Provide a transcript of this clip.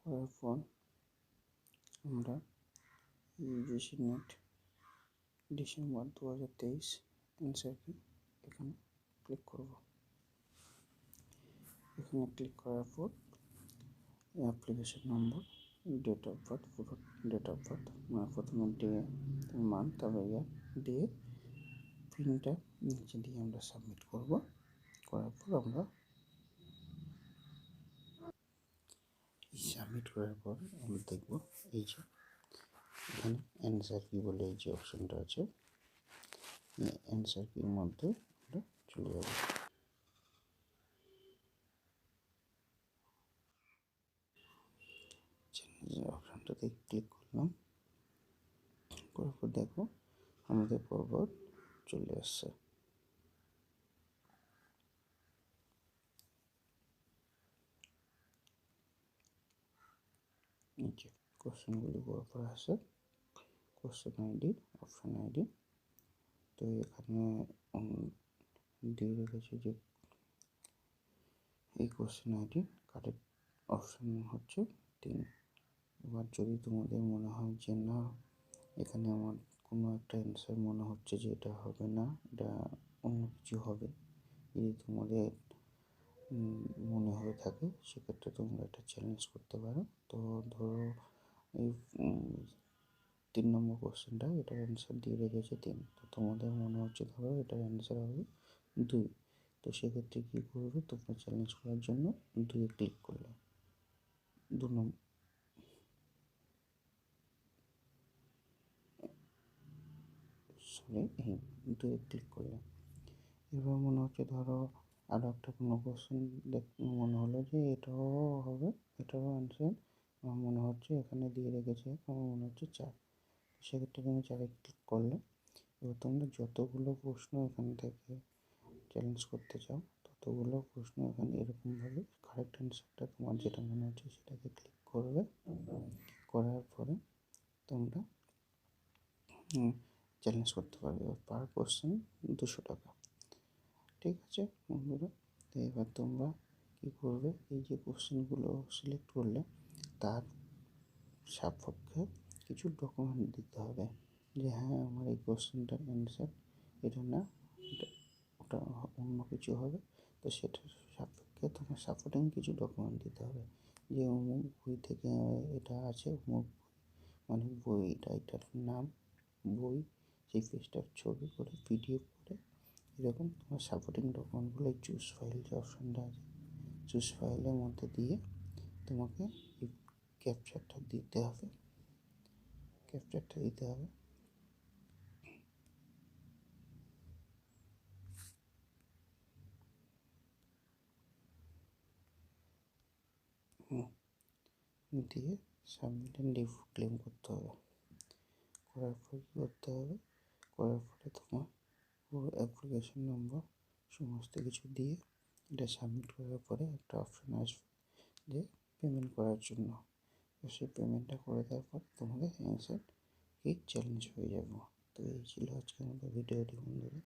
করার পর আমরা ইউজিসি নেট ডিসেম্বর 2023 অ্যান্সার কি এখানে ক্লিক করব। এখানে ক্লিক করার পর application number, date of birth, পুরো ডেট অফ বার্থ মানে প্রথমে ডে মান্থ তারপর ইয়ার দিয়ে পিনটা নিচে দিয়ে আমরা সাবমিট করব। করার পর আমরা সাবমিট করার পর আমরা দেখব এই যে এখানে অ্যান্সার কি বলে এই যে অপশনটা আছে, অ্যান্সার কির মধ্যে আমরা চলে যাব। অপশনটাতে ক্লিক করলাম, করার পর দেখো আমাদের পর্বত চলে আসছে। নিচে কোশ্চেনগুলি পরপর আসে, কোশ্চেন আইডি, অপশন আইডি। তো এখানে দিয়ে রেখেছি যে এই কোশ্চেন আইডি কারেক্ট অপশন হচ্ছে 3। এবার যদি তোমাদের মনে হয় যে না এখানে আমার কোনো একটা অ্যান্সার মনে হচ্ছে যে এটা হবে না, এটা অন্য কিছু হবে, যদি তোমাদের মনে হয়ে থাকে সেক্ষেত্রে তোমরা এটা চ্যালেঞ্জ করতে পারো। তো ধরো এই 3 নম্বর কোশ্চেনটা এটার অ্যান্সার দিয়ে রেখেছে 3, তো তোমাদের মনে হচ্ছে ধরো এটার অ্যান্সার হবে 2, তো সেক্ষেত্রে কী করবে, তোমরা চ্যালেঞ্জ করার জন্য 2-এ ক্লিক করলে, 2 নম্বর এই 2-এ ক্লিক করলে। এবার মনে হচ্ছে ধরো আরও একটা কোনো কোশ্চেন মনে হলো যে এটাও হবে, এটারও অ্যান্সার আমার মনে হচ্ছে এখানে দিয়ে রেখেছে, আমার মনে হচ্ছে 4, সেক্ষেত্রে তুমি 4-এ ক্লিক করলে। এবার তোমরা যতগুলো প্রশ্ন এখান থেকে চ্যালেঞ্জ করতে চাও ততগুলো প্রশ্ন এখানে এরকমভাবে কারেক্ট অ্যান্সারটা তোমার যেটা মনে হচ্ছে সেটাকে ক্লিক করবে। করার পরে তোমরা চ্যালেঞ্জ করতে পারবে। পার কোশ্চেন 200 টাকা। ঠিক আছে বন্ধুরা, তো এবার তোমরা কী করবে, এই যে কোশ্চেনগুলো সিলেক্ট করলে তার সাপেক্ষে কিছু ডকুমেন্ট দিতে হবে যে হ্যাঁ আমার এই কোশ্চেনটার অ্যান্সার এটা না, ওটা অন্য কিছু হবে। তো সেটার সাপেক্ষে তোমার সাপোর্টিং কিছু ডকুমেন্ট দিতে হবে যে অমুক বই থেকে এটা আছে, অমুক মানে বই রাইটার নাম, বই, সেই পেজটার ছবি করে পিডিএফ করে এরকম তোমার সাপোর্টিং ডকুমেন্টগুলো এই চুজ ফাইল যে অপশানটা আছে চুজ ফাইলের মধ্যে দিয়ে তোমাকে এই ক্যাপচারটা দিতে হবে। দিয়ে সাবমিট অ্যান্ড ক্লেম করতে হবে। করার পর কী করতে হবে, করার পরে তোমার পুরো অ্যাপ্লিকেশন নম্বর সমস্ত কিছু দিয়ে এটা সাবমিট করার পরে একটা অপশান আসবে যে পেমেন্ট করার জন্য। তো সেই পেমেন্টটা করে দেওয়ার পর তোমাদের অ্যান্সার কি চ্যালেঞ্জ হয়ে যাবে। তো এই ছিল আজকের মতো ভিডিওটি বন্ধুরা।